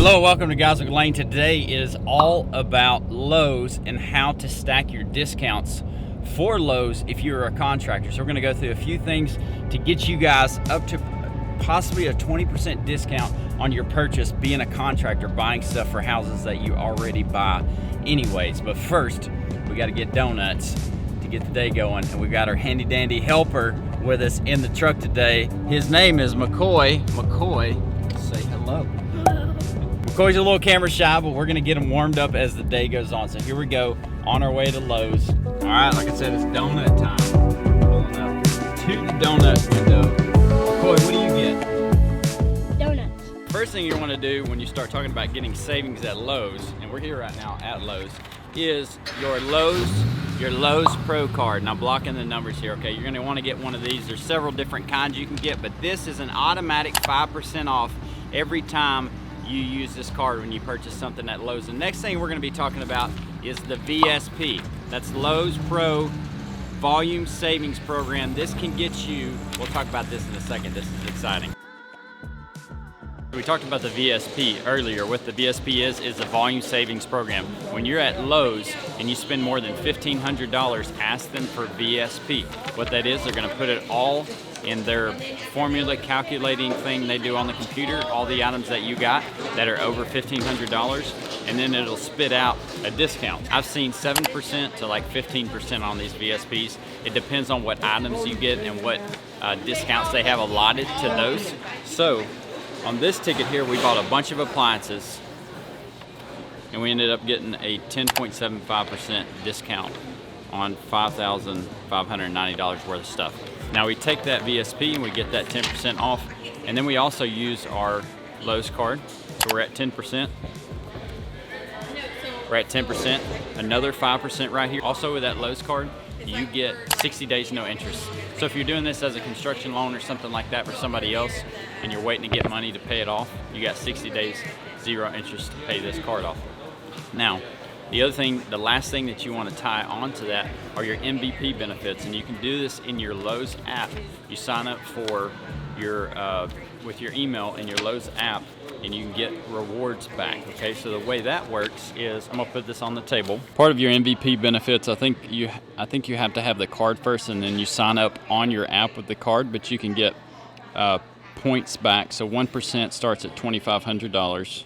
Hello, welcome to Goswick Lane. Today is all about Lowe's and how to stack your discounts for Lowe's if you're a contractor. So we're going to go through a few things to get you guys up to possibly a 20% discount on your purchase being a contractor, buying stuff for houses that you already buy anyways. But first, we got to get donuts to get the day going, and we got our handy dandy helper with us in the truck today. His name is McCoy. McCoy, say hello. McCoy's a little camera shy, but we're gonna get him warmed up as the day goes on. So here we go, on our way to Lowe's. All right, like I said, it's donut time. Pulling up to the donut window. McCoy, what do you get? Donuts. First thing you wanna do when you start talking about getting savings at Lowe's, and we're here right now at Lowe's, is your Lowe's Pro card. Now, blocking the numbers here, okay? You're gonna wanna get one of these. There's several different kinds you can get, but this is an automatic 5% off every time you use this card when you purchase something at Lowe's. The next thing we're going to be talking about is the VSP. That's Lowe's Pro Volume Savings Program. This can get you, we'll talk about this in a second, this is exciting. We talked about the VSP earlier. What the VSP is a volume savings program. When you're at Lowe's and you spend more than $1,500, ask them for VSP. What that is, they're going to put it all in their formula calculating thing they do on the computer, all the items that you got that are over $1,500, and then it'll spit out a discount. I've seen 7% to like 15% on these VSPs. It depends on what items you get and what discounts they have allotted to those. So on this ticket here, we bought a bunch of appliances, and we ended up getting a 10.75% discount on $5,590 worth of stuff. Now we take that VSP and we get that 10% off, and then we also use our Lowe's card. So we're at 10%. We're at 10%, another 5% right here. Also with that Lowe's card, you get 60 days no interest. So if you're doing this as a construction loan or something like that for somebody else and you're waiting to get money to pay it off, you got 60 days, zero interest to pay this card off. Now, the last thing that you want to tie onto that are your MVP benefits, and you can do this in your Lowe's app. You sign up for your with your email in your Lowe's app, and you can get rewards back. Okay, so the way that works is, I'm gonna put this on the table. Part of your MVP benefits, I think you have to have the card first, and then you sign up on your app with the card. But you can get points back. So 1% starts at $2,500.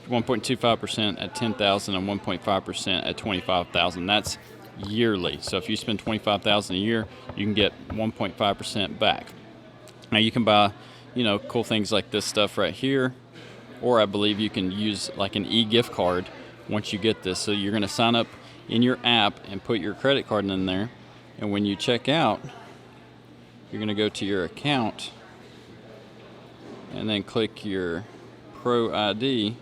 1.25% at $10,000 and 1.5% at $25,000. That's yearly. So if you spend $25,000 a year, you can get 1.5% back. Now you can buy, cool things like this stuff right here, or I believe you can use like an e-gift card once you get this. So you're going to sign up in your app and put your credit card in there, and when you check out, you're going to go to your account and then click your Pro ID.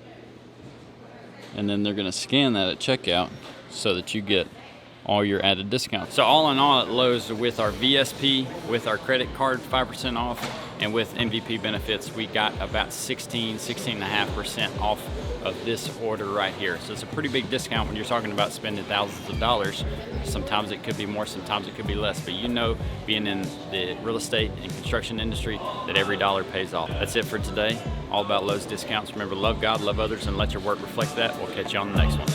And then they're going to scan that at checkout so that you get all your added discounts. So all in all at Lowe's, with our VSP, with our credit card 5% off, and with MVP benefits, we got about 16.5% off of this order right here. So it's a pretty big discount when you're talking about spending thousands of dollars. Sometimes it could be more, sometimes it could be less, but being in the real estate and construction industry, that every dollar pays off. That's it for today. All about Lowe's discounts. Remember, love God, love others, and let your work reflect that. We'll catch you on the next one.